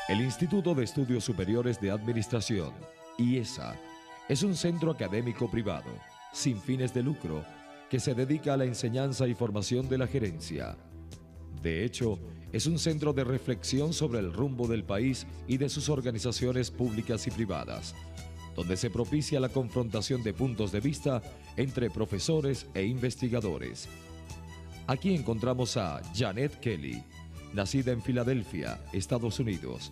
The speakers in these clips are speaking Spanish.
El Instituto de Estudios Superiores de Administración, IESA, es un centro académico privado, sin fines de lucro, que se dedica a la enseñanza y formación de la gerencia. De hecho, es un centro de reflexión sobre el rumbo del país y de sus organizaciones públicas y privadas, donde se propicia la confrontación de puntos de vista entre profesores e investigadores. Aquí encontramos a Janet Kelly, nacida en Filadelfia, Estados Unidos,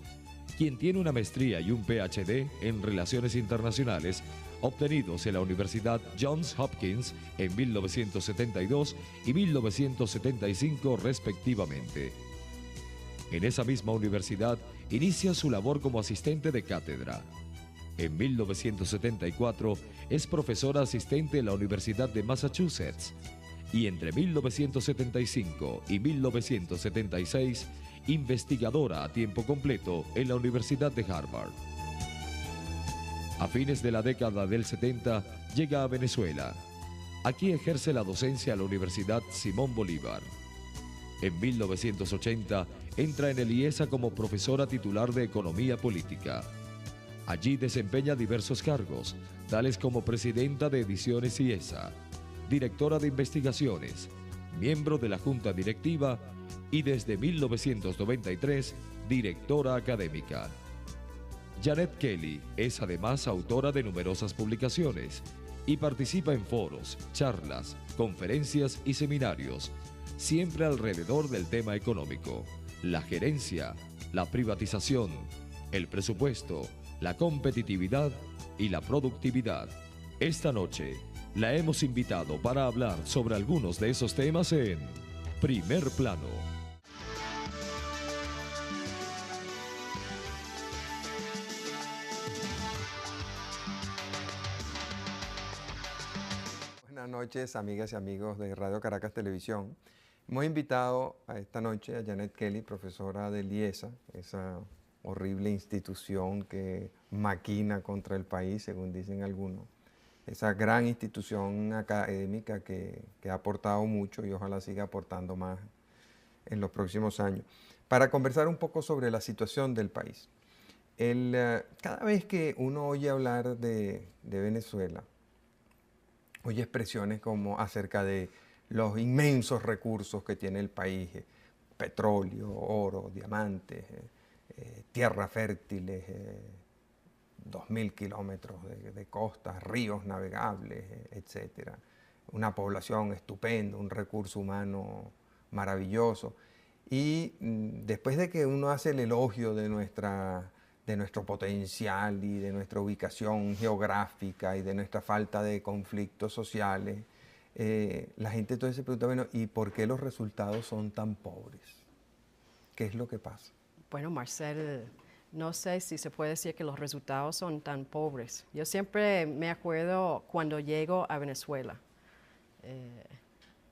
quien tiene una maestría y un PhD en Relaciones Internacionales obtenidos en la Universidad Johns Hopkins en 1972 y 1975 respectivamente. En esa misma universidad inicia su labor como asistente de cátedra. En 1974 es profesora asistente en la Universidad de Massachusetts y entre 1975 y 1976 investigadora a tiempo completo en la Universidad de Harvard. A fines de la década del 70 llega a Venezuela. Aquí ejerce la docencia a la Universidad Simón Bolívar. En 1980 entra en el IESA como profesora titular de Economía Política. Allí desempeña diversos cargos, tales como presidenta de Ediciones IESA, directora de investigaciones, miembro de la Junta Directiva y desde 1993, directora académica. Janet Kelly es además autora de numerosas publicaciones y participa en foros, charlas, conferencias y seminarios, siempre alrededor del tema económico, la gerencia, la privatización, el presupuesto, la competitividad y la productividad. Esta noche la hemos invitado para hablar sobre algunos de esos temas en Primer Plano. Buenas noches, amigas y amigos de Radio Caracas Televisión. Hemos invitado a esta noche a Janet Kelly, profesora del IESA, esa horrible institución que maquina contra el país, según dicen algunos. Esa gran institución académica que ha aportado mucho y ojalá siga aportando más en los próximos años, para conversar un poco sobre la situación del país. Cada vez que uno oye hablar de Venezuela, oye expresiones como acerca de los inmensos recursos que tiene el país, petróleo, oro, diamantes, tierras fértiles, 2.000 kilómetros de costas, ríos navegables, etc. Una población estupenda, un recurso humano maravilloso. Y después de que uno hace el elogio de nuestro potencial y de nuestra ubicación geográfica y de nuestra falta de conflictos sociales, la gente entonces se pregunta, bueno, ¿y por qué los resultados son tan pobres? ¿Qué es lo que pasa? Bueno, Marcel, no sé si se puede decir que los resultados son tan pobres. Yo siempre me acuerdo cuando llego a Venezuela,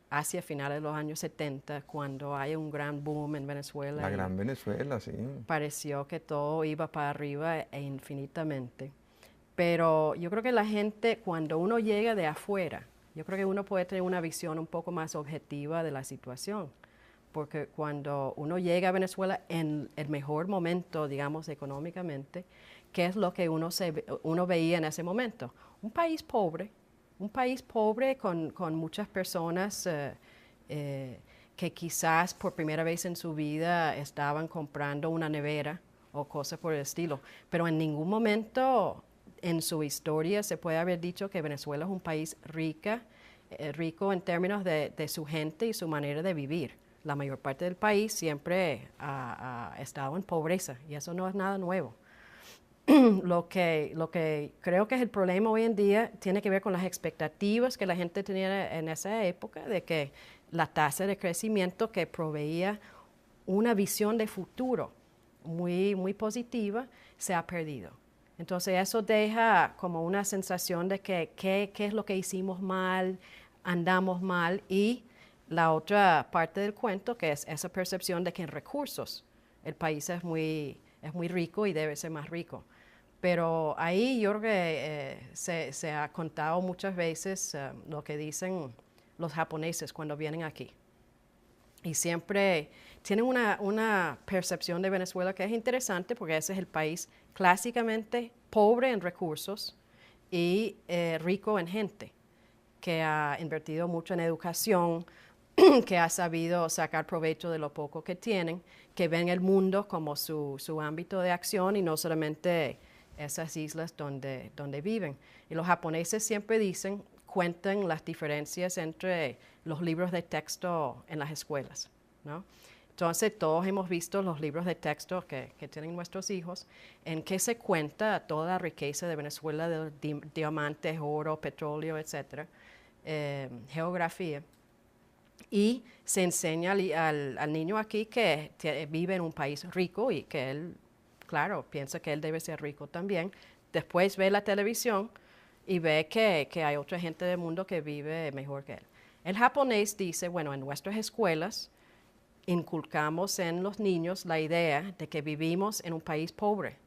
hacia finales de los años 70, cuando hay un gran boom en Venezuela. La gran Venezuela, sí. Pareció que todo iba para arriba e infinitamente. Pero yo creo que la gente, cuando uno llega de afuera, yo creo que uno puede tener una visión un poco más objetiva de la situación. Porque cuando uno llega a Venezuela en el mejor momento, digamos, económicamente, ¿qué es lo que uno veía en ese momento? Un país pobre con muchas personas que quizás por primera vez en su vida estaban comprando una nevera o cosas por el estilo, pero en ningún momento en su historia se puede haber dicho que Venezuela es un país rico en términos de su gente y su manera de vivir. La mayor parte del país siempre ha estado en pobreza y eso no es nada nuevo. Lo que creo que es el problema hoy en día tiene que ver con las expectativas que la gente tenía en esa época, de que la tasa de crecimiento que proveía una visión de futuro muy, muy positiva se ha perdido. Entonces eso deja como una sensación de que qué es lo que hicimos mal, andamos mal, y la otra parte del cuento, que es esa percepción de que en recursos el país es muy rico y debe ser más rico. Pero ahí yo creo que se ha contado muchas veces lo que dicen los japoneses cuando vienen aquí. Y siempre tienen una percepción de Venezuela que es interesante porque ese es el país clásicamente pobre en recursos y rico en gente, que ha invertido mucho en educación, que ha sabido sacar provecho de lo poco que tienen, que ven el mundo como su ámbito de acción y no solamente esas islas donde viven. Y los japoneses siempre cuentan las diferencias entre los libros de texto en las escuelas, ¿no? Entonces, todos hemos visto los libros de texto que tienen nuestros hijos, en que se cuenta toda la riqueza de Venezuela, de diamantes, oro, petróleo, etcétera, geografía. Y se enseña al niño aquí que vive en un país rico y que él, claro, piensa que él debe ser rico también. Después ve la televisión y ve que hay otra gente del mundo que vive mejor que él. El japonés dice, bueno, en nuestras escuelas inculcamos en los niños la idea de que vivimos en un país pobre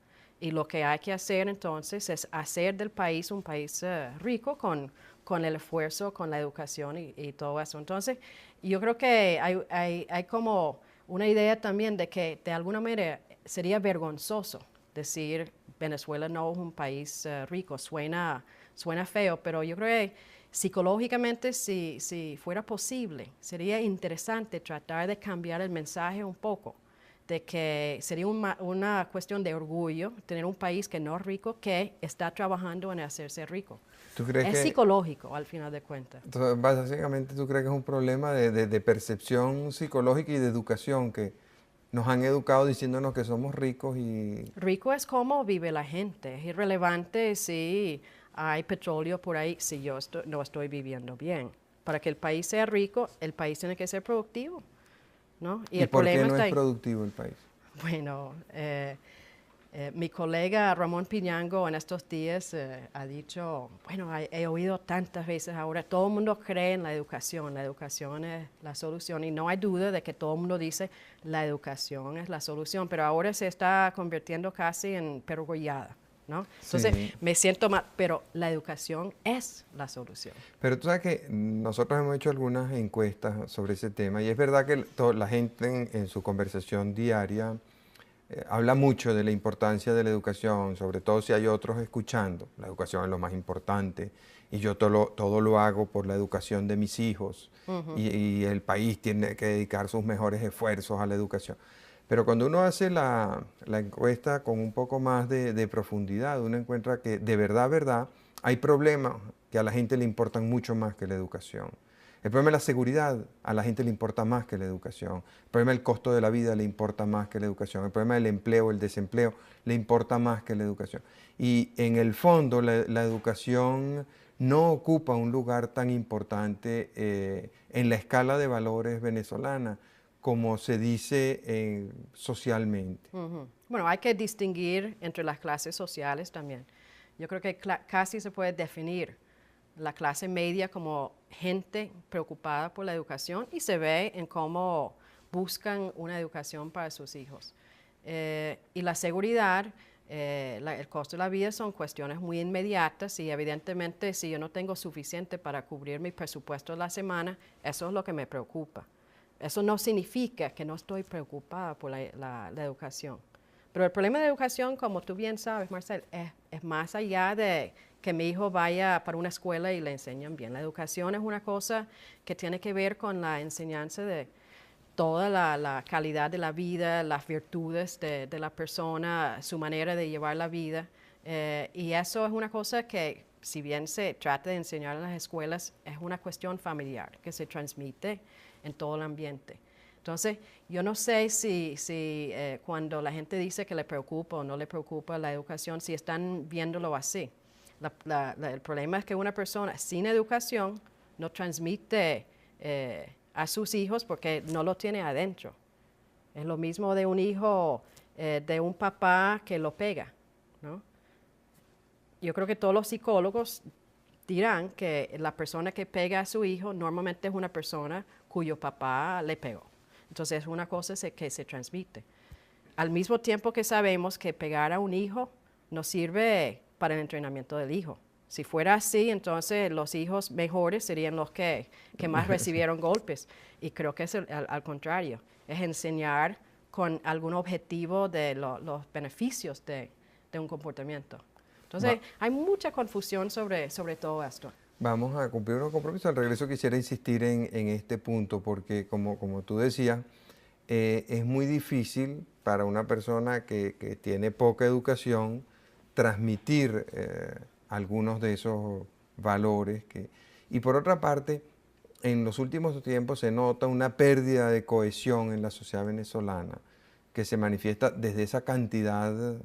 y lo que hay que hacer entonces es hacer del país un país rico con el esfuerzo, con la educación y todo eso. Entonces, yo creo que hay como una idea también de que de alguna manera sería vergonzoso decir Venezuela no es un país rico, suena feo, pero yo creo que psicológicamente, si fuera posible, sería interesante tratar de cambiar el mensaje un poco, de que sería una cuestión de orgullo tener un país que no es rico, que está trabajando en hacerse rico. ¿Tú crees es psicológico, al final de cuentas. Entonces, básicamente, ¿tú crees que es un problema de percepción psicológica y de educación, que nos han educado diciéndonos que somos ricos y... Rico es cómo vive la gente. Es irrelevante si hay petróleo por ahí, si yo no estoy viviendo bien. Para que el país sea rico, el país tiene que ser productivo, ¿no? ¿Y por qué no es productivo el país? Bueno, mi colega Ramón Piñango en estos días ha dicho, bueno, he oído tantas veces ahora, todo el mundo cree en la educación es la solución y no hay duda de que todo el mundo dice la educación es la solución, pero ahora se está convirtiendo casi en perogrullada, ¿no? Entonces Sí. me siento mal, pero la educación es la solución. Pero tú sabes que nosotros hemos hecho algunas encuestas sobre ese tema y es verdad que la gente en su conversación diaria habla mucho de la importancia de la educación, sobre todo si hay otros escuchando. La educación es lo más importante y yo todo lo hago por la educación de mis hijos y el país tiene que dedicar sus mejores esfuerzos a la educación. Pero cuando uno hace la encuesta con un poco más de profundidad, uno encuentra que de verdad, hay problemas que a la gente le importan mucho más que la educación. El problema de la seguridad a la gente le importa más que la educación. El problema del costo de la vida le importa más que la educación. El problema del empleo, el desempleo, le importa más que la educación. Y en el fondo la educación no ocupa un lugar tan importante en la escala de valores venezolana como se dice socialmente. Bueno, hay que distinguir entre las clases sociales también. Yo creo que casi se puede definir la clase media como gente preocupada por la educación y se ve en cómo buscan una educación para sus hijos. Y la seguridad, el costo de la vida son cuestiones muy inmediatas y evidentemente si yo no tengo suficiente para cubrir mi presupuesto de la semana, eso es lo que me preocupa. Eso no significa que no estoy preocupada por la educación. Pero el problema de educación, como tú bien sabes, Marcel, es más allá de que mi hijo vaya para una escuela y le enseñan bien. La educación es una cosa que tiene que ver con la enseñanza de toda la calidad de la vida, las virtudes de la persona, su manera de llevar la vida. Y eso es una cosa que, si bien se trata de enseñar en las escuelas, es una cuestión familiar que se transmite en todo el ambiente. Entonces, yo no sé si cuando la gente dice que le preocupa o no le preocupa la educación, si están viéndolo así. El problema es que una persona sin educación no transmite a sus hijos porque no lo tiene adentro. Es lo mismo de un hijo de un papá que lo pega, ¿no? Yo creo que todos los psicólogos dirán que la persona que pega a su hijo normalmente es una persona cuyo papá le pegó. Entonces es una cosa que se transmite. Al mismo tiempo que sabemos que pegar a un hijo no sirve para el entrenamiento del hijo, Si fuera así, entonces los hijos mejores serían los que más recibieron golpes. Y creo que es al contrario, es enseñar con algún objetivo de los beneficios de un comportamiento. Entonces, hay mucha confusión sobre todo esto. Vamos a cumplir unos compromisos. Al regreso quisiera insistir en este punto, porque como tú decías, es muy difícil para una persona que tiene poca educación transmitir algunos de esos valores. Y por otra parte, en los últimos tiempos se nota una pérdida de cohesión en la sociedad venezolana, que se manifiesta desde esa cantidad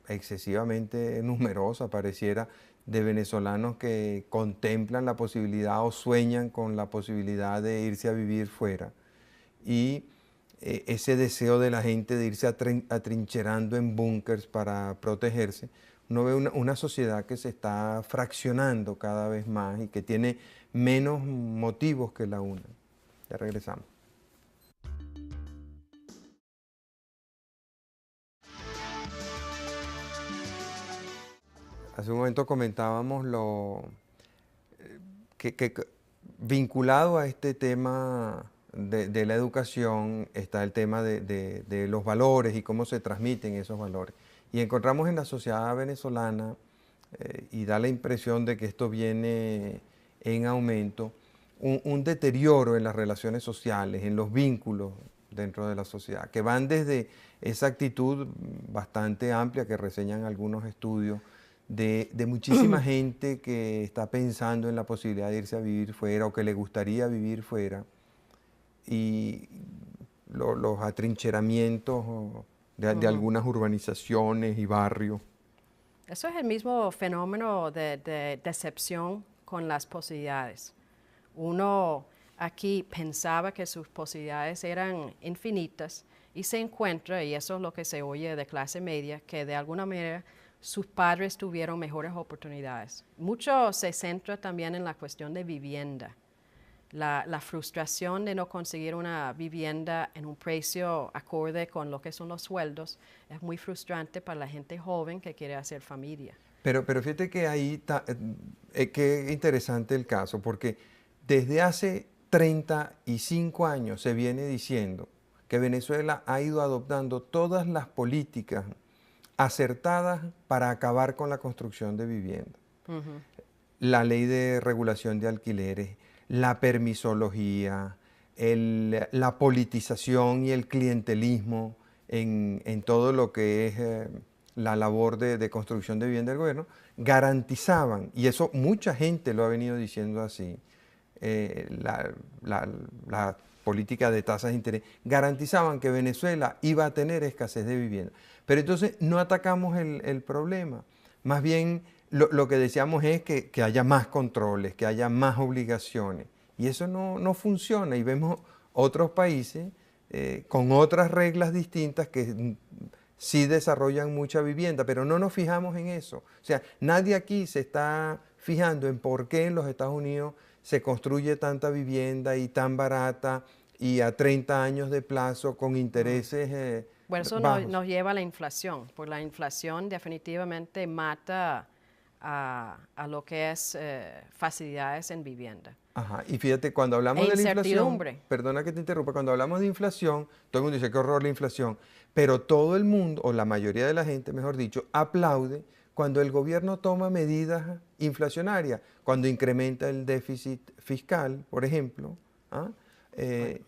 excesivamente numerosa, pareciera, de venezolanos que contemplan la posibilidad o sueñan con la posibilidad de irse a vivir fuera. Y ese deseo de la gente de irse atrincherando en búnkers para protegerse, uno ve una sociedad que se está fraccionando cada vez más y que tiene menos motivos que la una. Ya regresamos. Hace un momento comentábamos que vinculado a este tema de la educación está el tema de los valores y cómo se transmiten esos valores. Y encontramos en la sociedad venezolana, y da la impresión de que esto viene en aumento, un deterioro en las relaciones sociales, en los vínculos dentro de la sociedad, que van desde esa actitud bastante amplia que reseñan algunos estudios, de muchísima gente que está pensando en la posibilidad de irse a vivir fuera o que le gustaría vivir fuera, y los atrincheramientos de algunas urbanizaciones y barrios. Eso es el mismo fenómeno de decepción con las posibilidades. Uno aquí pensaba que sus posibilidades eran infinitas y se encuentra, y eso es lo que se oye de clase media, que de alguna manera sus padres tuvieron mejores oportunidades. Mucho se centra también en la cuestión de vivienda. La frustración de no conseguir una vivienda en un precio acorde con lo que son los sueldos es muy frustrante para la gente joven que quiere hacer familia. Pero fíjate que ahí está, qué interesante el caso, porque desde hace 35 años se viene diciendo que Venezuela ha ido adoptando todas las políticas acertadas para acabar con la construcción de vivienda. La ley de regulación de alquileres, la permisología, la politización y el clientelismo en todo lo que es la labor de construcción de vivienda del gobierno, garantizaban, y eso mucha gente lo ha venido diciendo así, la política de tasas de interés, garantizaban que Venezuela iba a tener escasez de vivienda. Pero entonces no atacamos el problema, más bien lo que deseamos es que haya más controles, que haya más obligaciones, y eso no funciona, y vemos otros países con otras reglas distintas que sí desarrollan mucha vivienda, pero no nos fijamos en eso. O sea, nadie aquí se está fijando en por qué en los Estados Unidos se construye tanta vivienda y tan barata y a 30 años de plazo con intereses bueno, eso nos lleva a la inflación, porque la inflación definitivamente mata a lo que es facilidades en vivienda. Ajá, y fíjate, cuando hablamos de la inflación, perdona que te interrumpa, cuando hablamos de inflación, todo el mundo dice qué horror la inflación, pero todo el mundo, o la mayoría de la gente, mejor dicho, aplaude cuando el gobierno toma medidas inflacionarias, cuando incrementa el déficit fiscal, por ejemplo. Bueno,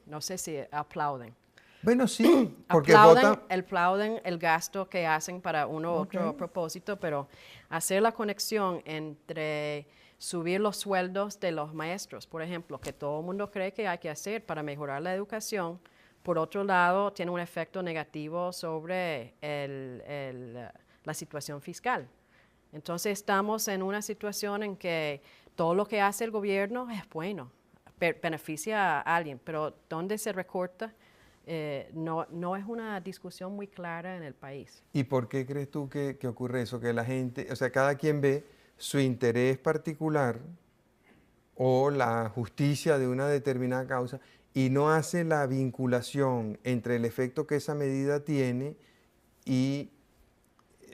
no sé si aplauden. Bueno, sí, porque aplauden el gasto que hacen para uno u otro propósito, pero hacer la conexión entre subir los sueldos de los maestros, por ejemplo, que todo el mundo cree que hay que hacer para mejorar la educación, por otro lado, tiene un efecto negativo sobre la situación fiscal. Entonces, estamos en una situación en que todo lo que hace el gobierno es bueno, beneficia a alguien, pero ¿dónde se recorta? No es una discusión muy clara en el país. ¿Y por qué crees tú que ocurre eso? Que la gente, o sea, cada quien ve su interés particular o la justicia de una determinada causa y no hace la vinculación entre el efecto que esa medida tiene y,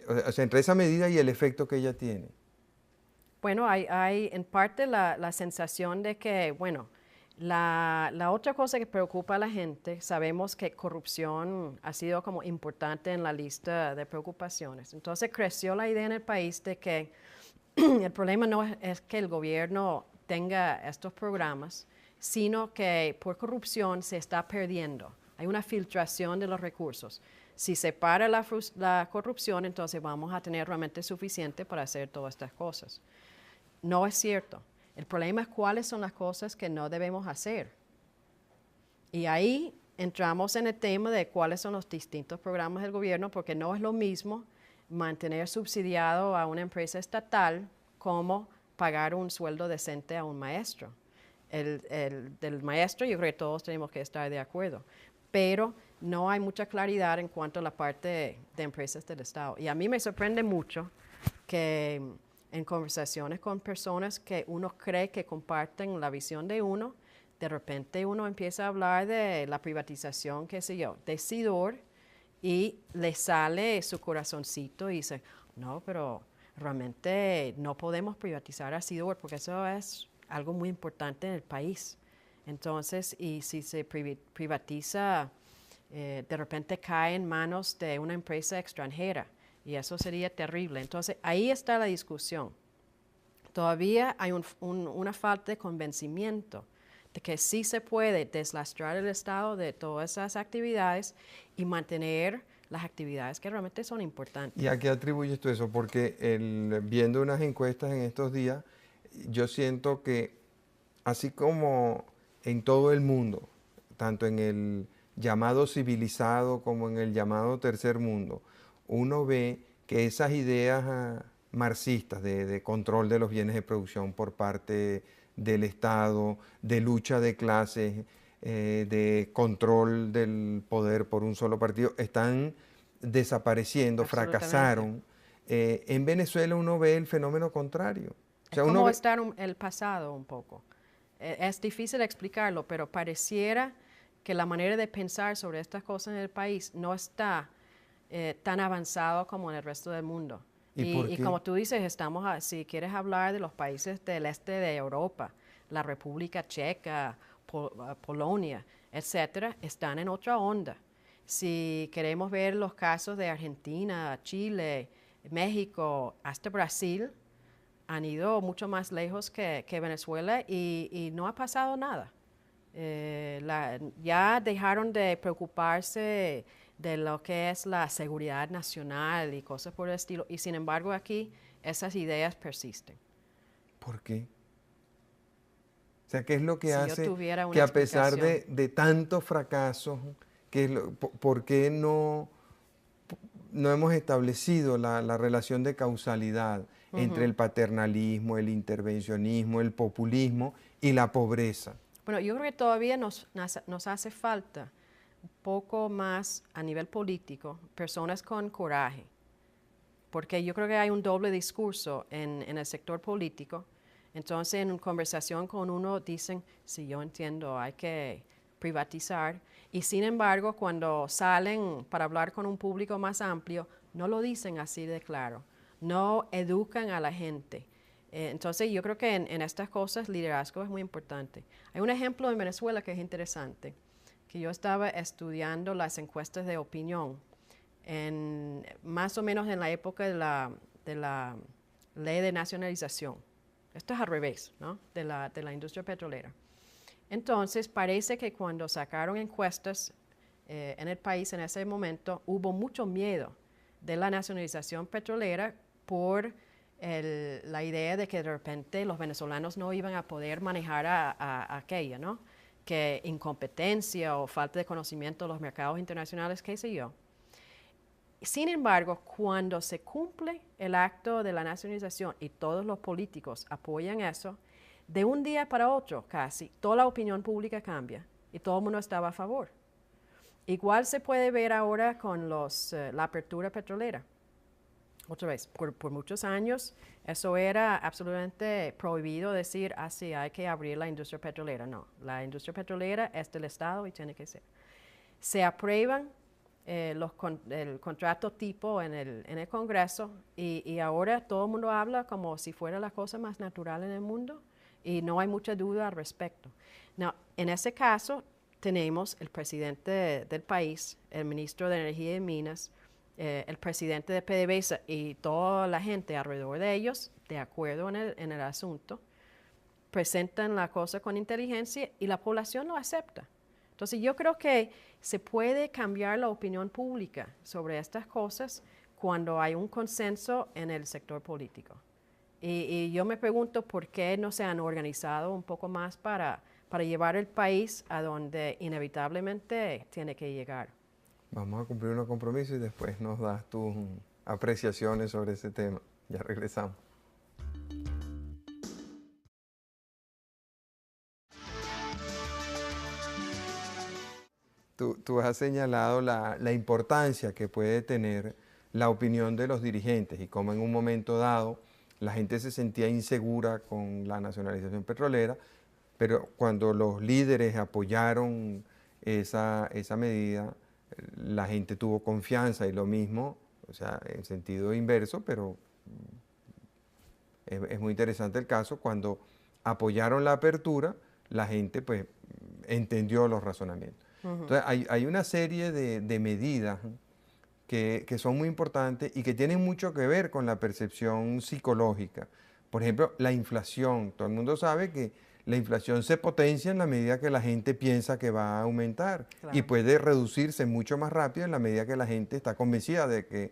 o sea, entre esa medida y el efecto que ella tiene. Bueno, hay en parte la sensación de que, bueno, la otra cosa que preocupa a la gente, sabemos que corrupción ha sido como importante en la lista de preocupaciones. Entonces creció la idea en el país de que el problema no es que el gobierno tenga estos programas, sino que por corrupción se está perdiendo. Hay una filtración de los recursos. Si se para la corrupción, entonces vamos a tener realmente suficiente para hacer todas estas cosas. No es cierto. El problema es cuáles son las cosas que no debemos hacer. Y ahí entramos en el tema de cuáles son los distintos programas del gobierno, porque no es lo mismo mantener subsidiado a una empresa estatal como pagar un sueldo decente a un maestro. Del maestro yo creo que todos tenemos que estar de acuerdo, pero no hay mucha claridad en cuanto a la parte de empresas del Estado. Y a mí me sorprende mucho que en conversaciones con personas que uno cree que comparten la visión de uno, de repente uno empieza a hablar de la privatización, qué sé yo, de Sidor, y le sale su corazoncito y dice, no, pero realmente no podemos privatizar a Sidor porque eso es algo muy importante en el país. Entonces, y si se privatiza, de repente cae en manos de una empresa extranjera y eso sería terrible. Entonces, ahí está la discusión. Todavía hay una falta de convencimiento de que sí se puede deslastrar el Estado de todas esas actividades y mantener las actividades que realmente son importantes. ¿Y a qué atribuyes tú eso? Porque viendo unas encuestas en estos días, yo siento que así como en todo el mundo, tanto en el llamado civilizado como en el llamado tercer mundo, uno ve que esas ideas marxistas de control de los bienes de producción por parte del Estado, de lucha de clases, de control del poder por un solo partido, están desapareciendo, fracasaron. En Venezuela uno ve el fenómeno contrario. O sea, es como estar el pasado un poco. Es difícil explicarlo, pero pareciera que la manera de pensar sobre estas cosas en el país no está tan avanzado como en el resto del mundo. Y como tú dices, si quieres hablar de los países del este de Europa, la República Checa, Polonia, etcétera, están en otra onda. Si queremos ver los casos de Argentina, Chile, México, hasta Brasil, han ido mucho más lejos que Venezuela y no ha pasado nada. Ya dejaron de preocuparse de lo que es la seguridad nacional y cosas por el estilo, y sin embargo aquí esas ideas persisten. ¿Por qué? O sea, ¿qué es lo que Si hace que a pesar de tantos fracasos, por qué no hemos establecido la relación de causalidad entre el paternalismo, el intervencionismo, el populismo y la pobreza? Bueno, yo creo que todavía nos hace falta un poco más a nivel político, personas con coraje, porque yo creo que hay un doble discurso en el sector político. Entonces, en una conversación con uno dicen, sí, yo entiendo, hay que privatizar, y sin embargo, cuando salen para hablar con un público más amplio, no lo dicen así de claro, no educan a la gente. Entonces, yo creo que en estas cosas liderazgo es muy importante. Hay un ejemplo en Venezuela que es interesante, que yo estaba estudiando las encuestas de opinión, más o menos en la época de la ley de nacionalización. Esto es al revés, ¿no? de la industria petrolera. Entonces, parece que cuando sacaron encuestas en el país en ese momento, hubo mucho miedo de la nacionalización petrolera por la idea de que de repente los venezolanos no iban a poder manejar a aquella, ¿no? Que incompetencia o falta de conocimiento de los mercados internacionales, qué sé yo. Sin embargo, cuando se cumple el acto de la nacionalización y todos los políticos apoyan eso, de un día para otro casi, toda la opinión pública cambia y todo el mundo estaba a favor. Igual se puede ver ahora con la apertura petrolera. Otra vez, por muchos años eso era absolutamente prohibido decir, sí, hay que abrir la industria petrolera. No, la industria petrolera es del Estado y tiene que ser. Se aprueban el contrato tipo en el Congreso y ahora todo el mundo habla como si fuera la cosa más natural en el mundo y no hay mucha duda al respecto. Now, en ese caso tenemos el presidente del país, el ministro de Energía y Minas, el presidente de PDVSA y toda la gente alrededor de ellos, de acuerdo en el asunto, presentan la cosa con inteligencia y la población lo acepta. Entonces yo creo que se puede cambiar la opinión pública sobre estas cosas cuando hay un consenso en el sector político. Y yo me pregunto por qué no se han organizado un poco más para llevar el país a donde inevitablemente tiene que llegar. Vamos a cumplir unos compromisos y después nos das tus apreciaciones sobre ese tema. Ya regresamos. Tú has señalado la importancia que puede tener la opinión de los dirigentes y cómo en un momento dado la gente se sentía insegura con la nacionalización petrolera, pero cuando los líderes apoyaron esa medida, la gente tuvo confianza y lo mismo, o sea, en sentido inverso, pero es muy interesante el caso, cuando apoyaron la apertura, la gente pues entendió los razonamientos. Entonces hay una serie de medidas que son muy importantes y que tienen mucho que ver con la percepción psicológica. Por ejemplo, la inflación. Todo el mundo sabe que la inflación se potencia en la medida que la gente piensa que va a aumentar, Claro. y puede reducirse mucho más rápido en la medida que la gente está convencida de que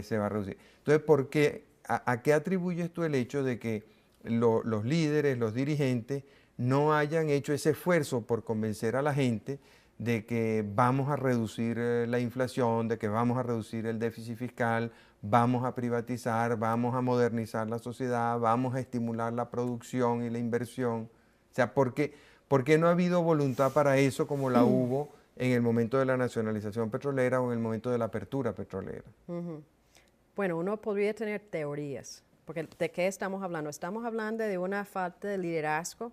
se va a reducir. Entonces, ¿a qué atribuyes tú el hecho de que los líderes, los dirigentes, no hayan hecho ese esfuerzo por convencer a la gente de que vamos a reducir la inflación, de que vamos a reducir el déficit fiscal, vamos a privatizar, vamos a modernizar la sociedad, vamos a estimular la producción y la inversión? O sea, ¿por qué no ha habido voluntad para eso como la hubo en el momento de la nacionalización petrolera o en el momento de la apertura petrolera? Bueno, uno podría tener teorías, porque ¿de qué estamos hablando? Estamos hablando de una falta de liderazgo,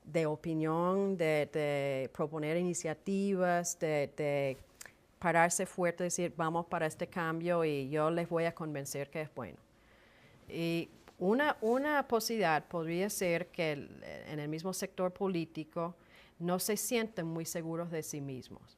de opinión, de proponer iniciativas, de pararse fuerte y decir, vamos para este cambio y yo les voy a convencer que es bueno. Y una posibilidad podría ser que en el mismo sector político no se sienten muy seguros de sí mismos.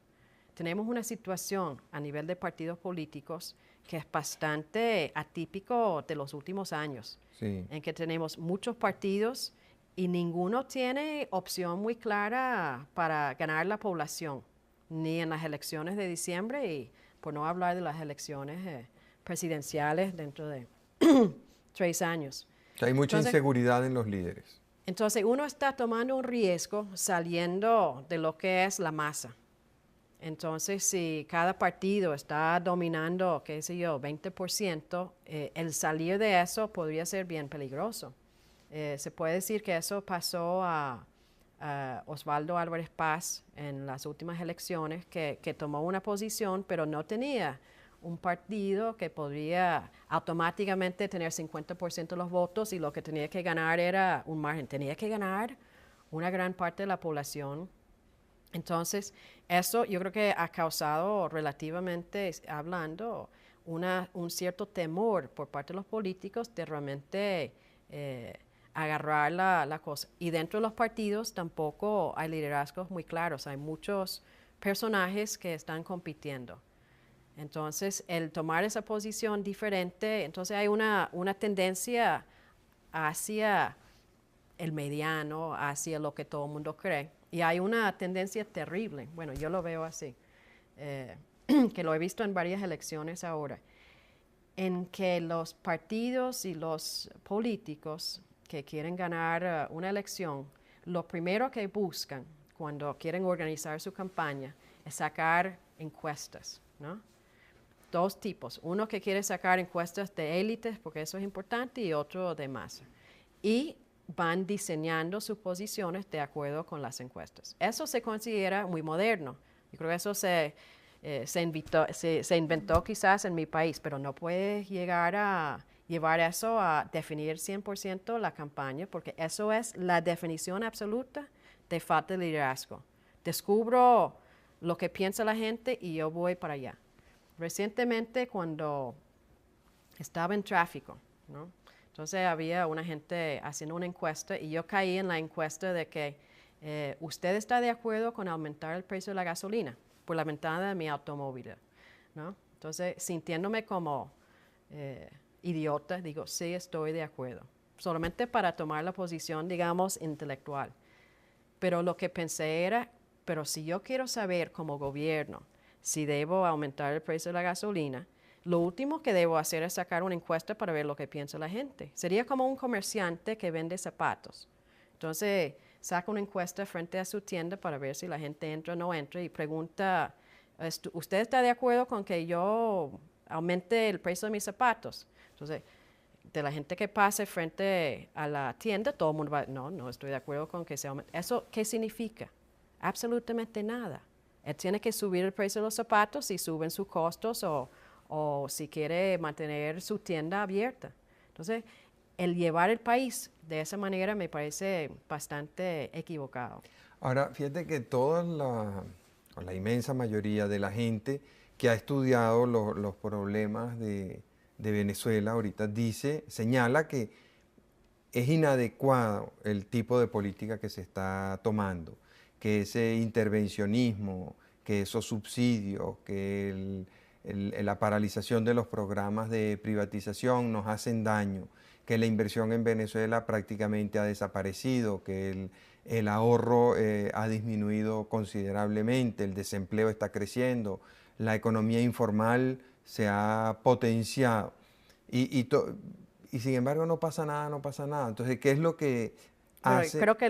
Tenemos una situación a nivel de partidos políticos que es bastante atípico de los últimos años, Sí. en que tenemos muchos partidos y ninguno tiene opción muy clara para ganar la población, ni en las elecciones de diciembre y por no hablar de las elecciones presidenciales dentro de 3 años. O sea, hay mucha Entonces, inseguridad en los líderes. Entonces uno está tomando un riesgo saliendo de lo que es la masa. Entonces, si cada partido está dominando, qué sé yo, 20%, el salir de eso podría ser bien peligroso. Se puede decir que eso pasó a Osvaldo Álvarez Paz en las últimas elecciones, que tomó una posición, pero no tenía un partido que podría automáticamente tener 50% de los votos y lo que tenía que ganar era un margen. Tenía que ganar una gran parte de la población. Entonces, eso yo creo que ha causado relativamente, hablando, un cierto temor por parte de los políticos de realmente agarrar la cosa. Y dentro de los partidos tampoco hay liderazgos muy claros, hay muchos personajes que están compitiendo. Entonces, el tomar esa posición diferente, entonces hay una tendencia hacia el mediano, hacia lo que todo el mundo cree. Y hay una tendencia terrible, bueno, yo lo veo así, que lo he visto en varias elecciones ahora, en que los partidos y los políticos que quieren ganar una elección, lo primero que buscan cuando quieren organizar su campaña es sacar encuestas, ¿no? 2 tipos, uno que quiere sacar encuestas de élites, porque eso es importante, y otro de masa. Y van diseñando sus posiciones de acuerdo con las encuestas. Eso se considera muy moderno. Yo creo que eso se inventó quizás en mi país, pero no puedes llegar a llevar eso a definir 100% la campaña, porque eso es la definición absoluta de falta de liderazgo. Descubro lo que piensa la gente y yo voy para allá. Recientemente cuando estaba en tráfico, ¿no? Entonces había una gente haciendo una encuesta y yo caí en la encuesta de que ¿usted está de acuerdo con aumentar el precio de la gasolina por la ventana de mi automóvil? ¿No? Entonces, sintiéndome como idiota, digo, sí, estoy de acuerdo. Solamente para tomar la posición, digamos, intelectual. Pero lo que pensé era, pero si yo quiero saber como gobierno si debo aumentar el precio de la gasolina, lo último que debo hacer es sacar una encuesta para ver lo que piensa la gente. Sería como un comerciante que vende zapatos. Entonces, saca una encuesta frente a su tienda para ver si la gente entra o no entra y pregunta, ¿usted está de acuerdo con que yo aumente el precio de mis zapatos? Entonces, de la gente que pase frente a la tienda, todo el mundo va, no estoy de acuerdo con que se aumente. ¿Eso qué significa? Absolutamente nada. Él tiene que subir el precio de los zapatos y suben sus costos o si quiere mantener su tienda abierta. Entonces, el llevar el país de esa manera me parece bastante equivocado. Ahora, fíjate que o la inmensa mayoría de la gente que ha estudiado los problemas de Venezuela ahorita señala que es inadecuado el tipo de política que se está tomando, que ese intervencionismo, que esos subsidios, que la paralización de los programas de privatización nos hacen daño, que la inversión en Venezuela prácticamente ha desaparecido, que el ahorro ha disminuido considerablemente, el desempleo está creciendo, la economía informal se ha potenciado y sin embargo no pasa nada, no pasa nada. Entonces, ¿qué es lo que Pero hace? creo que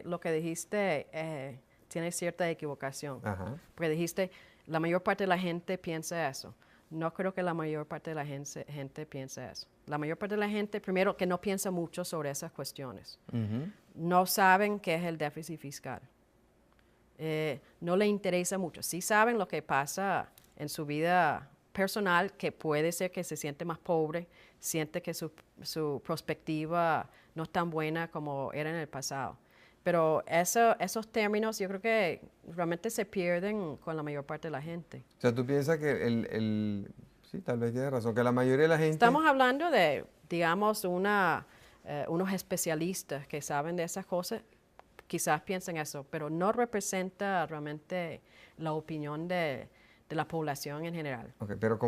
lo que dijiste tiene cierta equivocación. Ajá. Porque dijiste, la mayor parte de la gente piensa eso. No creo que la mayor parte de la gente piense eso. La mayor parte de la gente, primero, que no piensa mucho sobre esas cuestiones. No saben qué es el déficit fiscal. No le interesa mucho. Sí saben lo que pasa en su vida personal, que puede ser que se siente más pobre, siente que su perspectiva no es tan buena como era en el pasado. Pero esos términos yo creo que realmente se pierden con la mayor parte de la gente. O sea, tú piensas que sí, tal vez tienes razón, que la mayoría de la gente... Estamos hablando de, digamos, unos especialistas que saben de esas cosas, quizás piensen eso, pero no representa realmente la opinión de la población en general. Ok, pero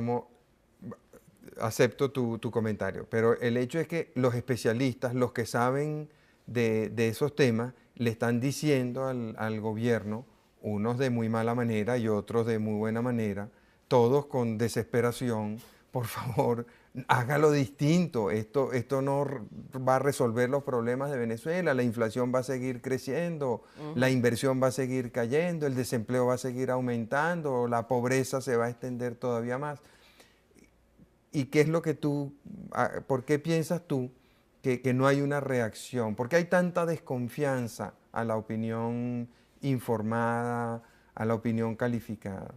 acepto tu comentario, pero el hecho es que los especialistas, los que saben de esos temas, le están diciendo al gobierno, unos de muy mala manera y otros de muy buena manera, todos con desesperación, por favor, hágalo distinto, esto no va a resolver los problemas de Venezuela, la inflación va a seguir creciendo, la inversión va a seguir cayendo, el desempleo va a seguir aumentando, la pobreza se va a extender todavía más. ¿Y qué es lo que por qué piensas tú que no hay una reacción? ¿Por qué hay tanta desconfianza a la opinión informada, a la opinión calificada?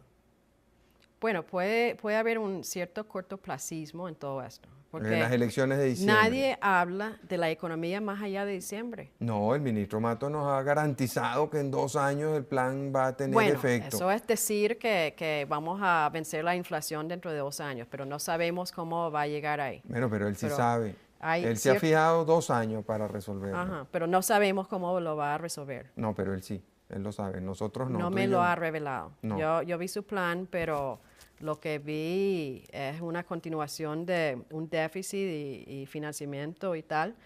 Bueno, puede haber un cierto cortoplacismo en todo esto. En Porque las elecciones de diciembre. nadie habla de la economía más allá de diciembre. No, el ministro Mato nos ha garantizado que en 2 años el plan va a tener Bueno, efecto. eso es decir que vamos a vencer la inflación dentro de 2 años, pero no sabemos cómo va a llegar ahí. Bueno, pero él sí Pero sabe. Él se ha fijado 2 años para resolverlo. Ajá, pero no sabemos cómo lo va a resolver. No, pero él sí, él lo sabe. Nosotros no. No me lo ha revelado. No. Yo vi su plan, pero lo que vi es una continuación de un déficit y financiamiento y tal.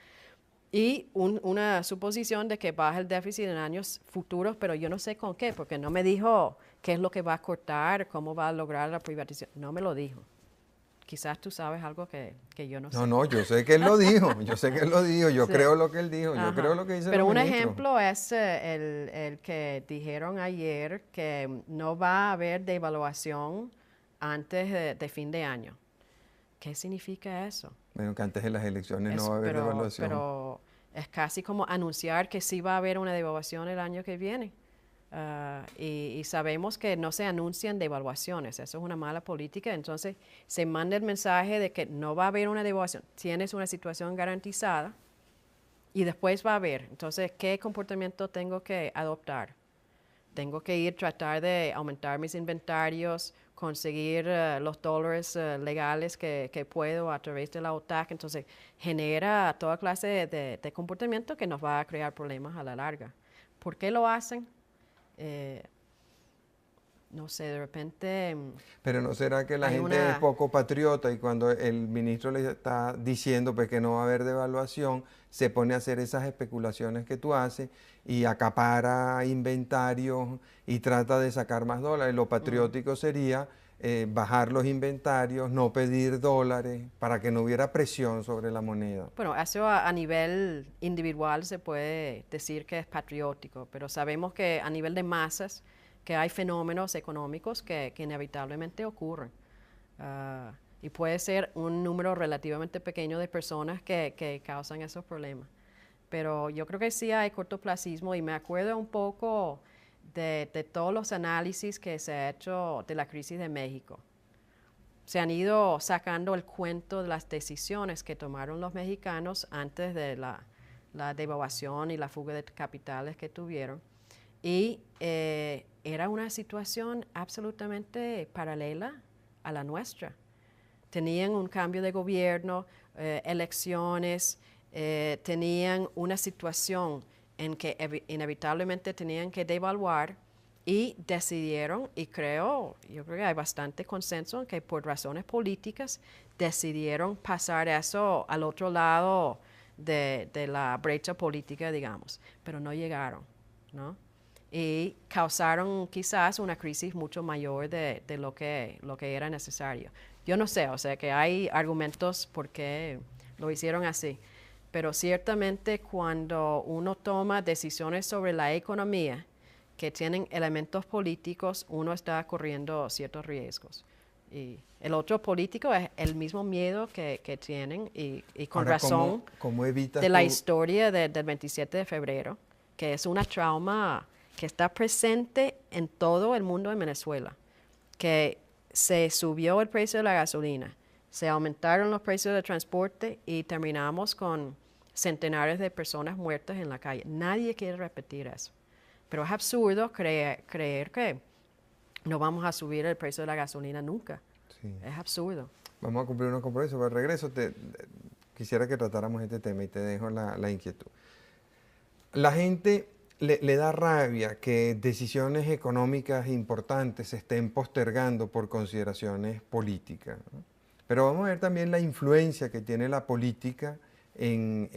Y una suposición de que baja el déficit en años futuros, pero yo no sé con qué, porque no me dijo qué es lo que va a cortar, cómo va a lograr la privatización. No me lo dijo. Quizás tú sabes algo que yo no sé. No, yo sé que él lo dijo, yo sé que él lo dijo, yo Sí. creo lo que él dijo, Ajá. yo creo lo que dice Pero el un ministro. ejemplo es el que dijeron ayer que no va a haber devaluación antes de fin de año. ¿Qué significa eso? Bueno, que antes de las elecciones no va a haber devaluación. Pero es casi como anunciar que sí va a haber una devaluación el año que viene. Y sabemos que no se anuncian devaluaciones, eso es una mala política, entonces se manda el mensaje de que no va a haber una devaluación, tienes una situación garantizada y después va a haber, entonces, ¿qué comportamiento tengo que adoptar? tengo que ir tratar de aumentar mis inventarios, conseguir los dólares legales que puedo a través de la OTAC. Entonces, genera toda clase de comportamiento que nos va a crear problemas a la larga. ¿Por qué lo hacen? No sé, de repente... Pero ¿no será que la gente es poco patriota y cuando el ministro le está diciendo pues, que no va a haber devaluación, se pone a hacer esas especulaciones que tú haces y acapara inventarios y trata de sacar más dólares? Lo patriótico sería bajar los inventarios, no pedir dólares para que no hubiera presión sobre la moneda. Bueno, eso a nivel individual se puede decir que es patriótico, pero sabemos que a nivel de masas que hay fenómenos económicos que inevitablemente ocurren. Y puede ser un número relativamente pequeño de personas que causan esos problemas. Pero yo creo que sí hay cortoplacismo y me acuerdo un poco de todos los análisis que se ha hecho de la crisis de México. Se han ido sacando el cuento de las decisiones que tomaron los mexicanos antes de la devaluación y la fuga de capitales que tuvieron. Y era una situación absolutamente paralela a la nuestra. Tenían un cambio de gobierno, elecciones, tenían una situación en que inevitablemente tenían que devaluar y decidieron, y yo creo que hay bastante consenso en que por razones políticas decidieron pasar eso al otro lado de la brecha política, digamos, pero no llegaron, ¿no? Y causaron quizás una crisis mucho mayor de lo que era necesario. Yo no sé, o sea que hay argumentos por qué lo hicieron así, pero ciertamente cuando uno toma decisiones sobre la economía que tienen elementos políticos, uno está corriendo ciertos riesgos. Y el otro político es el mismo miedo que tienen y con Ahora, razón ¿cómo evitas de la historia del 27 de febrero, que es una trauma que está presente en todo el mundo en Venezuela, que se subió el precio de la gasolina, se aumentaron los precios de transporte y terminamos con centenares de personas muertas en la calle? Nadie quiere repetir eso. Pero es absurdo creer que no vamos a subir el precio de la gasolina nunca. Sí. Es absurdo. Vamos a cumplir unos compromisos. Pero regreso, quisiera que tratáramos este tema y te dejo la inquietud. La gente le da rabia que decisiones económicas importantes se estén postergando por consideraciones políticas, ¿no? Pero vamos a ver también la influencia que tiene la política en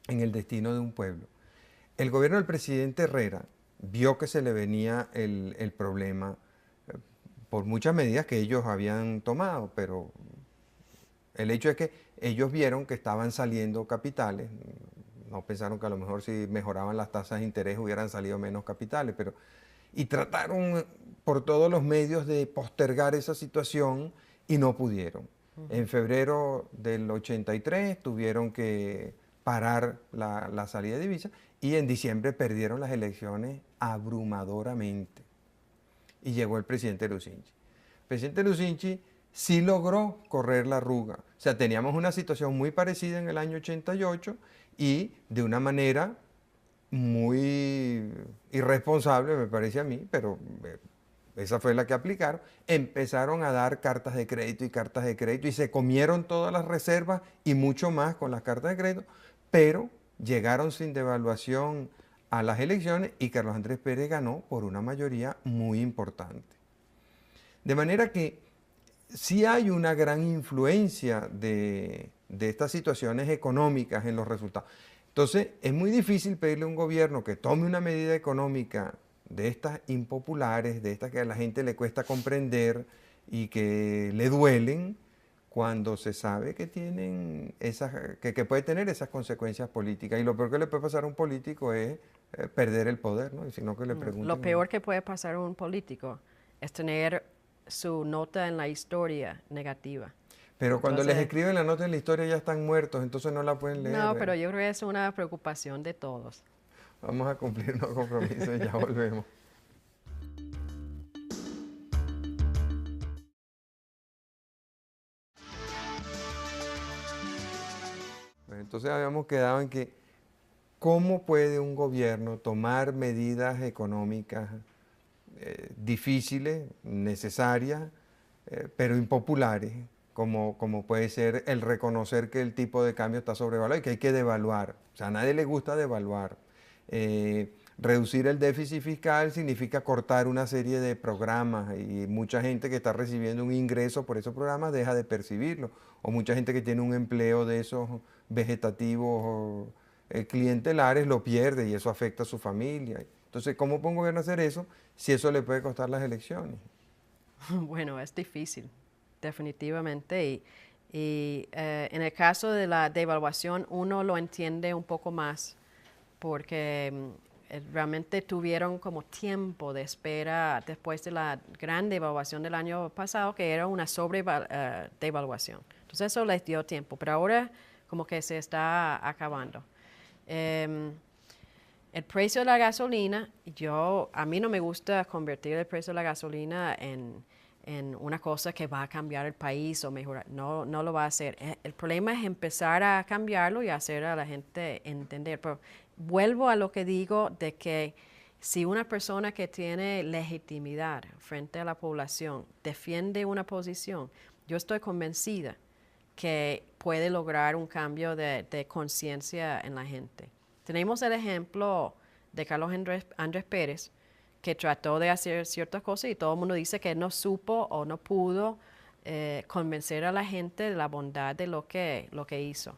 el destino de un pueblo. El gobierno del presidente Herrera vio que se le venía el problema por muchas medidas que ellos habían tomado, pero el hecho es que ellos vieron que estaban saliendo capitales, no pensaron que a lo mejor si mejoraban las tasas de interés hubieran salido menos capitales, y trataron por todos los medios de postergar esa situación y no pudieron. En febrero del 83 tuvieron que parar la salida de divisas y en diciembre perdieron las elecciones abrumadoramente. Y llegó el presidente Lucinchi. El presidente Lucinchi sí logró correr la arruga. O sea, teníamos una situación muy parecida en el año 88 y de una manera muy irresponsable, me parece a mí, pero esa fue la que aplicaron, empezaron a dar cartas de crédito y se comieron todas las reservas y mucho más con las cartas de crédito, pero llegaron sin devaluación a las elecciones y Carlos Andrés Pérez ganó por una mayoría muy importante. De manera que sí hay una gran influencia de estas situaciones económicas en los resultados. Entonces, es muy difícil pedirle a un gobierno que tome una medida económica de estas impopulares, de estas que a la gente le cuesta comprender y que le duelen, cuando se sabe que tienen que puede tener esas consecuencias políticas. Y lo peor que le puede pasar a un político es perder el poder, ¿no? Y sino que le pregunten. Lo peor que puede pasar a un político es tener su nota en la historia negativa. Pero cuando les escriben la nota en la historia ya están muertos, entonces no la pueden leer. No, pero yo creo que es una preocupación de todos. Vamos a cumplir unos compromisos y ya volvemos. Entonces habíamos quedado en que ¿cómo puede un gobierno tomar medidas económicas difíciles, necesarias, pero impopulares, como puede ser el reconocer que el tipo de cambio está sobrevaluado y que hay que devaluar? O sea, a nadie le gusta devaluar. Reducir el déficit fiscal significa cortar una serie de programas, y mucha gente que está recibiendo un ingreso por esos programas deja de percibirlo, o mucha gente que tiene un empleo de esos vegetativos clientelares lo pierde y eso afecta a su familia. Entonces, ¿cómo puede un gobierno hacer eso si eso le puede costar las elecciones? Bueno, es difícil, definitivamente. En el caso de la devaluación, uno lo entiende un poco más porque realmente tuvieron como tiempo de espera después de la gran devaluación del año pasado, que era una devaluación. Entonces eso les dio tiempo, pero ahora como que se está acabando. El precio de la gasolina, a mí no me gusta convertir el precio de la gasolina en una cosa que va a cambiar el país o mejorar. No, no lo va a hacer. El problema es empezar a cambiarlo y hacer a la gente entender. Pero vuelvo a lo que digo de que si una persona que tiene legitimidad frente a la población defiende una posición, yo estoy convencida que puede lograr un cambio de conciencia en la gente. Tenemos el ejemplo de Carlos Andrés Pérez, que trató de hacer ciertas cosas y todo el mundo dice que no supo o no pudo convencer a la gente de la bondad de lo que hizo.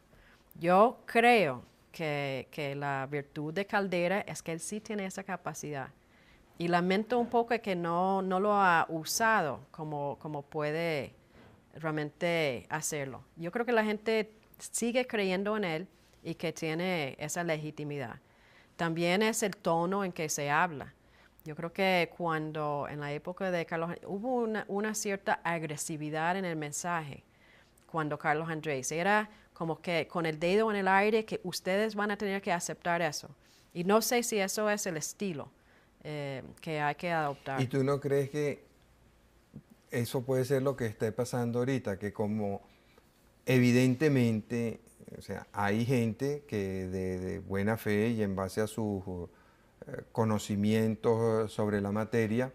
Yo creo que la virtud de Caldera es que él sí tiene esa capacidad. Y lamento un poco que no lo ha usado como puede realmente hacerlo. Yo creo que la gente sigue creyendo en él y que tiene esa legitimidad. También es el tono en que se habla. Yo creo que cuando en la época de Carlos hubo una cierta agresividad en el mensaje, cuando Carlos Andrés era como que con el dedo en el aire que ustedes van a tener que aceptar eso. Y no sé si eso es el estilo que hay que adoptar. ¿Y tú no crees que eso puede ser lo que esté pasando ahorita? Que como evidentemente, o sea, hay gente que de buena fe y en base a sus conocimientos sobre la materia,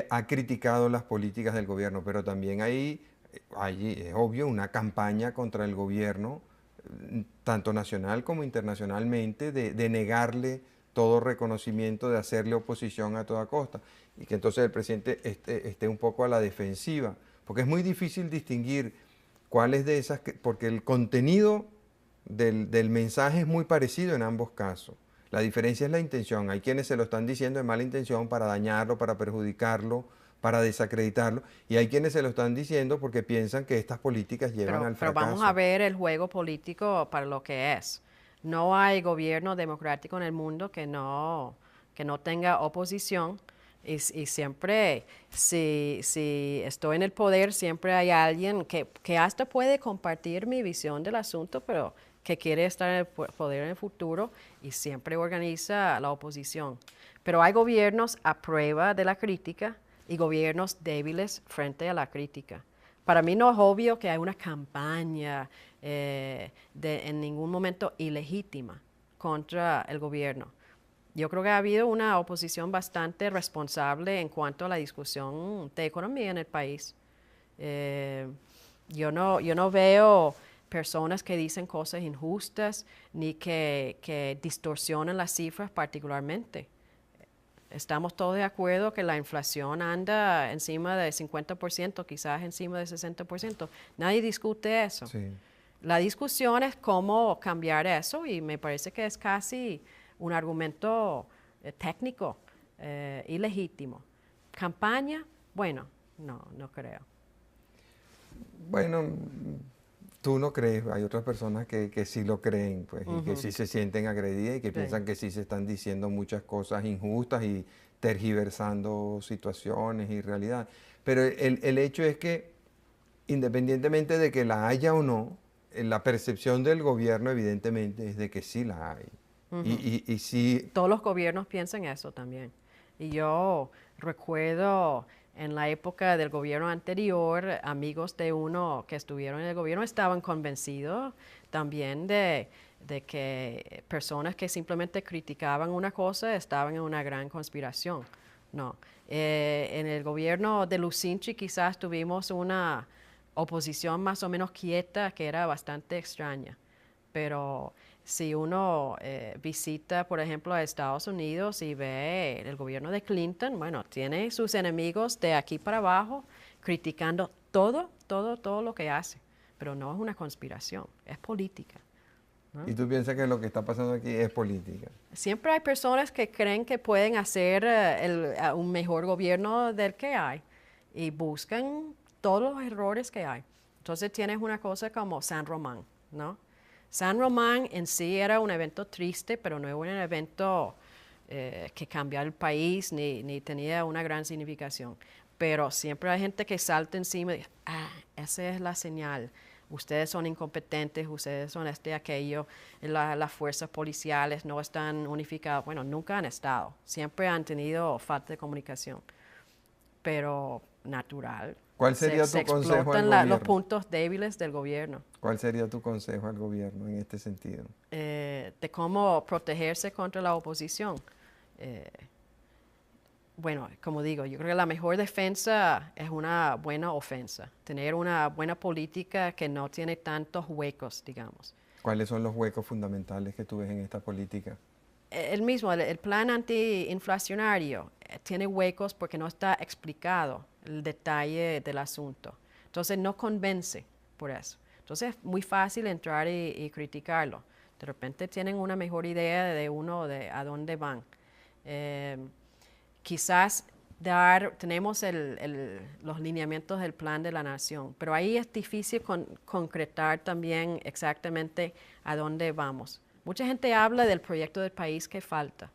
ha criticado las políticas del gobierno, pero también hay, es obvio, una campaña contra el gobierno, tanto nacional como internacionalmente, de negarle todo reconocimiento, de hacerle oposición a toda costa, y que entonces el presidente esté un poco a la defensiva, porque es muy difícil distinguir cuáles de esas, porque el contenido del mensaje es muy parecido en ambos casos. La diferencia es la intención. Hay quienes se lo están diciendo de mala intención para dañarlo, para perjudicarlo, para desacreditarlo, y hay quienes se lo están diciendo porque piensan que estas políticas llevan al fracaso. Pero vamos a ver el juego político para lo que es. No hay gobierno democrático en el mundo que no tenga oposición. Y siempre, si estoy en el poder, siempre hay alguien que hasta puede compartir mi visión del asunto, pero que quiere estar en el poder en el futuro y siempre organiza la oposición. Pero hay gobiernos a prueba de la crítica y gobiernos débiles frente a la crítica. Para mí no es obvio que hay una campaña en ningún momento ilegítima contra el gobierno. Yo creo que ha habido una oposición bastante responsable en cuanto a la discusión de economía en el país. Yo no veo personas que dicen cosas injustas ni que distorsionan las cifras particularmente. Estamos todos de acuerdo que la inflación anda encima del 50%, quizás encima del 60%. Nadie discute eso. Sí. La discusión es cómo cambiar eso y me parece que es casi un argumento técnico y legítimo. ¿Campaña? Bueno, no creo. Bueno, tú no crees, hay otras personas que sí lo creen, pues, y que sí se sienten agredidas y que piensan que sí se están diciendo muchas cosas injustas y tergiversando situaciones y realidad. Pero el hecho es que, independientemente de que la haya o no, la percepción del gobierno evidentemente es de que sí la hay. Y sí. Todos los gobiernos piensan eso también. Y yo recuerdo en la época del gobierno anterior, amigos de uno que estuvieron en el gobierno estaban convencidos también de de que personas que simplemente criticaban una cosa estaban en una gran conspiración. No. En el gobierno de Lucinchi quizás tuvimos una oposición más o menos quieta que era bastante extraña, pero si uno visita, por ejemplo, a Estados Unidos y ve el gobierno de Clinton, bueno, tiene sus enemigos de aquí para abajo criticando todo lo que hace, pero no es una conspiración, es política. ¿No? ¿Y tú piensas que lo que está pasando aquí es política? Siempre hay personas que creen que pueden hacer un mejor gobierno del que hay y buscan todos los errores que hay. Entonces tienes una cosa como San Román, ¿no? San Román en sí era un evento triste, pero no era un evento que cambiara el país ni tenía una gran significación. Pero siempre hay gente que salta encima y dice, esa es la señal. Ustedes son incompetentes, ustedes son aquello, las fuerzas policiales no están unificadas. Bueno, nunca han estado, siempre han tenido falta de comunicación, pero natural. ¿Cuál sería Se tu consejo al explotan los gobierno? puntos débiles del gobierno. ¿Cuál sería tu consejo al gobierno en este sentido? De cómo protegerse contra la oposición. Bueno, como digo, yo creo que la mejor defensa es una buena ofensa, tener una buena política que no tiene tantos huecos, digamos. ¿Cuáles son los huecos fundamentales que tú ves en esta política? El mismo, el plan antiinflacionario tiene huecos porque no está explicado el detalle del asunto. Entonces no convence por eso. Entonces es muy fácil entrar y criticarlo. De repente tienen una mejor idea de a dónde van. Quizás tenemos los lineamientos del plan de la nación, pero ahí es difícil concretar también exactamente a dónde vamos. Mucha gente habla del proyecto del país que falta.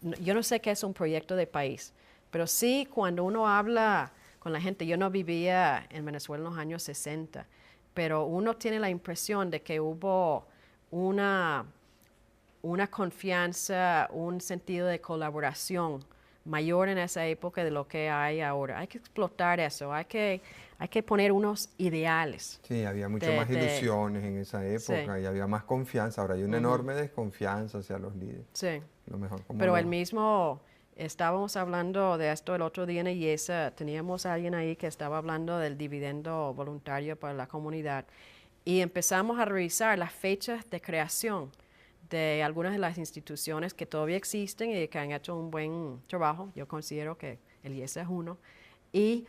Yo no sé qué es un proyecto de país, pero sí cuando uno habla con la gente, yo no vivía en Venezuela en los años 60, pero uno tiene la impresión de que hubo una confianza, un sentido de colaboración mayor en esa época de lo que hay ahora. Hay que explotar eso, hay que poner unos ideales. Sí, había mucho más ilusiones en esa época y había más confianza. Ahora hay una enorme desconfianza hacia los líderes. Sí, Lo mejor, pero estábamos hablando de esto el otro día en IESA, teníamos a alguien ahí que estaba hablando del dividendo voluntario para la comunidad y empezamos a revisar las fechas de creación de algunas de las instituciones que todavía existen y que han hecho un buen trabajo. Yo considero que el IESA es uno. Y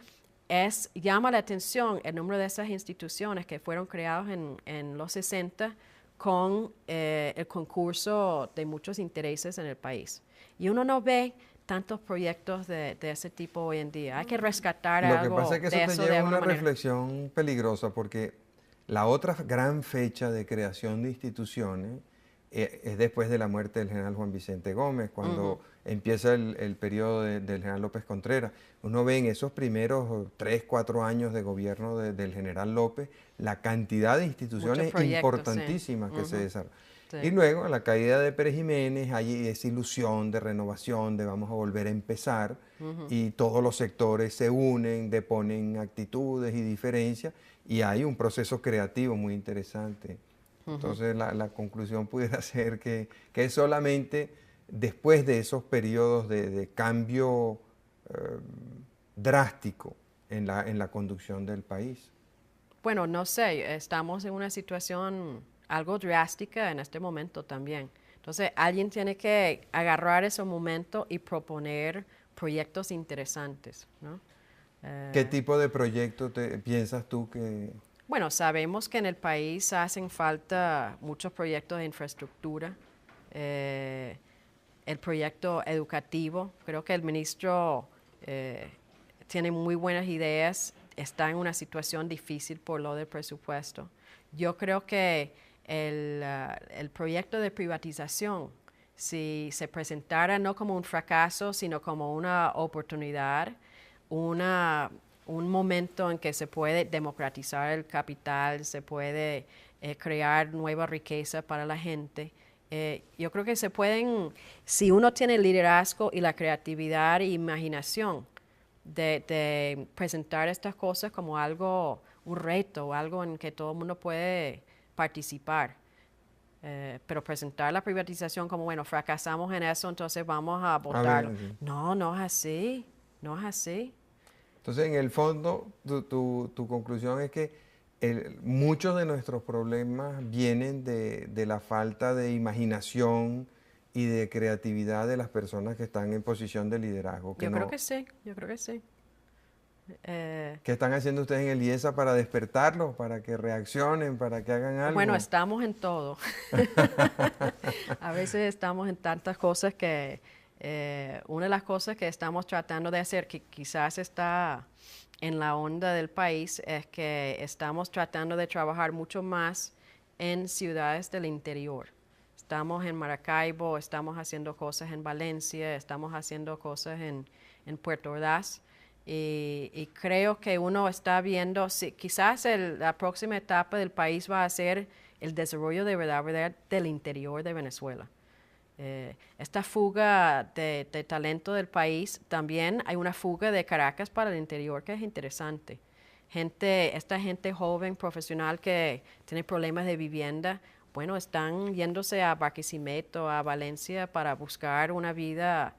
llama la atención el número de esas instituciones que fueron creadas en los 60 con el concurso de muchos intereses en el país. Y uno no ve tantos proyectos de ese tipo hoy en día. Hay que rescatar algo de eso. Lo que pasa es que eso te lleva a una reflexión peligrosa porque la otra gran fecha de creación de instituciones es después de la muerte del general Juan Vicente Gómez, cuando empieza el periodo del general López Contreras. Uno ve en esos primeros 3, 4 años de gobierno del general López la cantidad de instituciones importantísimas que se desarrollan. Sí. Y luego, a la caída de Pérez Jiménez, hay esa ilusión de renovación, de vamos a volver a empezar, y todos los sectores se unen, deponen actitudes y diferencias, y hay un proceso creativo muy interesante. Entonces la conclusión pudiera ser que es solamente después de esos periodos de cambio drástico en la conducción del país. Bueno, no sé, estamos en una situación algo drástica en este momento también. Entonces alguien tiene que agarrar ese momento y proponer proyectos interesantes, ¿no? ¿Qué tipo de proyecto piensas tú que...? Bueno, sabemos que en el país hacen falta muchos proyectos de infraestructura. El proyecto educativo, creo que el ministro tiene muy buenas ideas, está en una situación difícil por lo del presupuesto. Yo creo que el proyecto de privatización, si se presentara no como un fracaso, sino como una oportunidad, un momento en que se puede democratizar el capital, se puede crear nueva riqueza para la gente. Yo creo que se pueden, si uno tiene el liderazgo y la creatividad e imaginación de presentar estas cosas como algo, un reto, algo en que todo el mundo puede participar. Pero presentar la privatización como, bueno, fracasamos en eso, entonces vamos a votarlo. Sí. No, no es así, no es así. Entonces, en el fondo, tu conclusión es que muchos de nuestros problemas vienen de la falta de imaginación y de creatividad de las personas que están en posición de liderazgo. Yo creo que sí, yo creo que sí. ¿Qué están haciendo ustedes en el IESA para despertarlos, para que reaccionen, para que hagan algo? Bueno, estamos en todo. A veces estamos en tantas cosas que una de las cosas que estamos tratando de hacer, que quizás está en la onda del país, es que estamos tratando de trabajar mucho más en ciudades del interior. Estamos en Maracaibo, estamos haciendo cosas en Valencia, estamos haciendo cosas en Puerto Ordaz. Y creo que uno está viendo, quizás la próxima etapa del país va a ser el desarrollo de verdad del interior de Venezuela. Esta fuga de talento del país, también hay una fuga de Caracas para el interior que es interesante. Esta gente joven, profesional que tiene problemas de vivienda, bueno, están yéndose a Barquisimeto, a Valencia para buscar una vida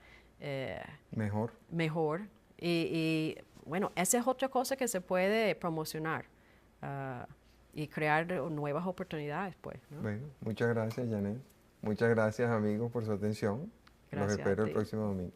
mejor. Y bueno, esa es otra cosa que se puede promocionar y crear nuevas oportunidades, pues, ¿no? Bueno, muchas gracias, Janet. Muchas gracias, amigos, por su atención. Gracias Los espero a el ti. próximo domingo.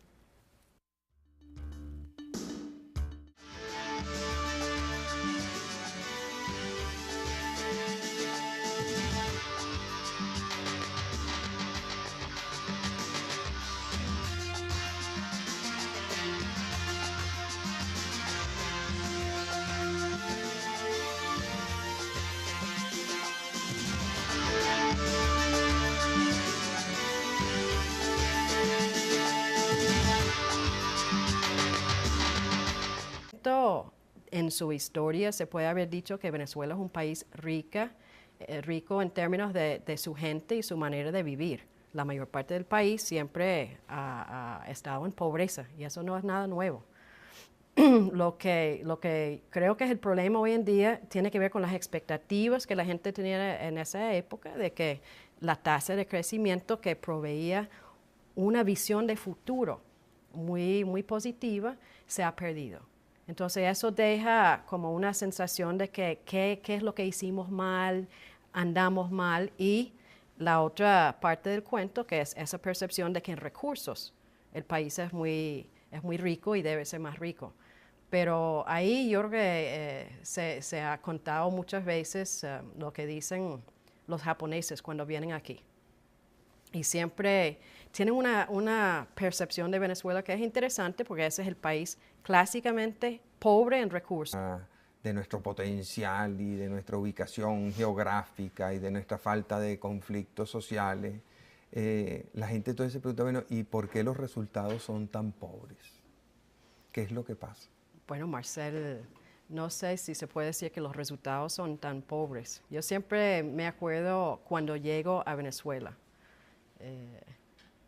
En su historia se puede haber dicho que Venezuela es un país rico en términos de su gente y su manera de vivir. La mayor parte del país siempre ha estado en pobreza y eso no es nada nuevo. Lo que creo que es el problema hoy en día tiene que ver con las expectativas que la gente tenía en esa época, de que la tasa de crecimiento que proveía una visión de futuro muy positiva se ha perdido. Entonces eso deja como una sensación de que qué es lo que hicimos mal, andamos mal, y la otra parte del cuento, que es esa percepción de que en recursos el país es muy rico y debe ser más rico. Pero ahí yo creo que se ha contado muchas veces lo que dicen los japoneses cuando vienen aquí. Y siempre tienen una percepción de Venezuela que es interesante, porque ese es el país clásicamente pobre en recursos. De nuestro potencial y de nuestra ubicación geográfica y de nuestra falta de conflictos sociales. La gente entonces se pregunta, bueno, ¿y por qué los resultados son tan pobres? ¿Qué es lo que pasa? Bueno, Marcel, no sé si se puede decir que los resultados son tan pobres. Yo siempre me acuerdo cuando llego a Venezuela,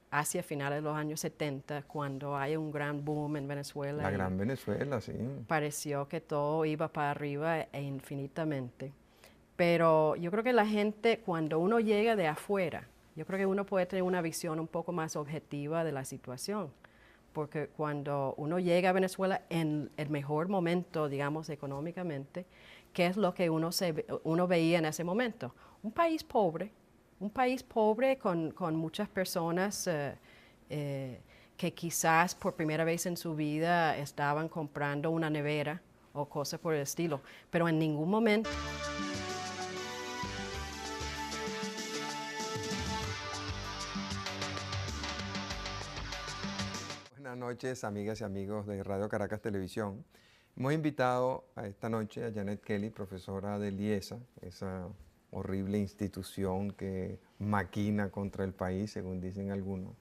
hacia finales de los años 70, cuando hay un gran boom en Venezuela. La gran Venezuela, sí. Pareció que todo iba para arriba e infinitamente. Pero yo creo que la gente, cuando uno llega de afuera, yo creo que uno puede tener una visión un poco más objetiva de la situación. Porque cuando uno llega a Venezuela en el mejor momento, digamos, económicamente, ¿qué es lo que uno veía en ese momento? Un país pobre con muchas personas que quizás por primera vez en su vida estaban comprando una nevera o cosas por el estilo, pero en ningún momento. Buenas noches, amigas y amigos de Radio Caracas Televisión. Hemos invitado a esta noche a Janet Kelly, profesora del IESA, esa horrible institución que maquina contra el país, según dicen algunos.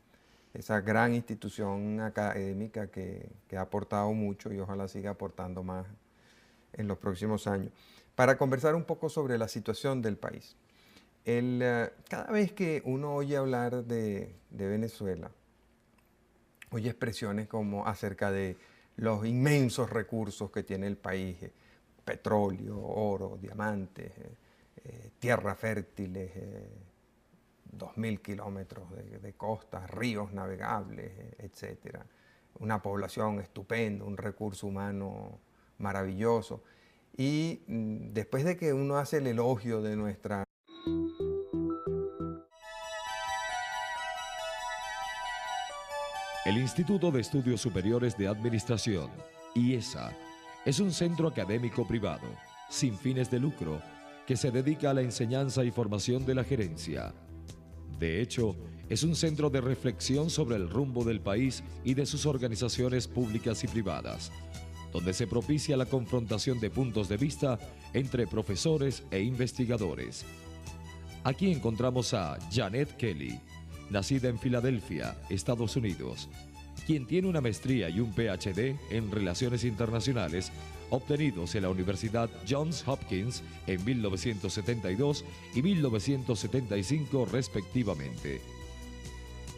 Esa gran institución académica que ha aportado mucho y ojalá siga aportando más en los próximos años, para conversar un poco sobre la situación del país. Cada vez que uno oye hablar de Venezuela, oye expresiones como acerca de los inmensos recursos que tiene el país, petróleo, oro, diamantes, tierras fértiles, 2.000 kilómetros de costas, ríos navegables, etcétera. Una población estupenda, un recurso humano maravilloso. Y después de que uno hace el elogio de nuestra... El Instituto de Estudios Superiores de Administración, IESA, es un centro académico privado, sin fines de lucro, que se dedica a la enseñanza y formación de la gerencia. De hecho, es un centro de reflexión sobre el rumbo del país y de sus organizaciones públicas y privadas, donde se propicia la confrontación de puntos de vista entre profesores e investigadores. Aquí encontramos a Janet Kelly, nacida en Filadelfia, Estados Unidos, quien tiene una maestría y un PhD en Relaciones Internacionales obtenidos en la Universidad Johns Hopkins en 1972 y 1975 respectivamente.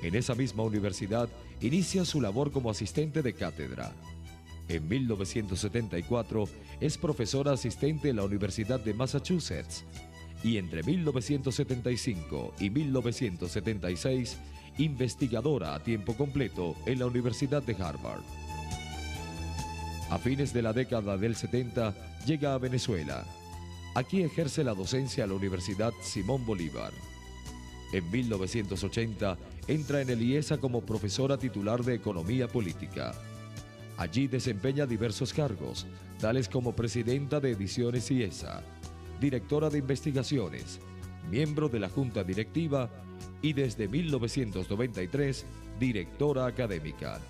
En esa misma universidad inicia su labor como asistente de cátedra. En 1974 es profesora asistente en la Universidad de Massachusetts y entre 1975 y 1976 investigadora a tiempo completo en la Universidad de Harvard. A fines de la década del 70 llega a Venezuela. Aquí ejerce la docencia a la Universidad Simón Bolívar. En 1980 entra en el IESA como profesora titular de Economía Política. Allí desempeña diversos cargos, tales como presidenta de Ediciones IESA, directora de investigaciones, miembro de la Junta Directiva y desde 1993, directora académica.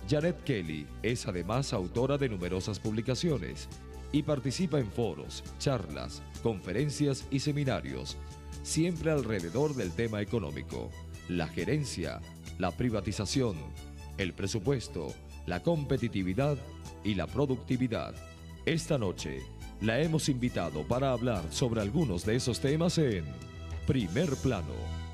Janet Kelly es además autora de numerosas publicaciones y participa en foros, charlas, conferencias y seminarios, siempre alrededor del tema económico, la gerencia, la privatización, el presupuesto, la competitividad y la productividad. Esta noche la hemos invitado para hablar sobre algunos de esos temas en Primer Plano.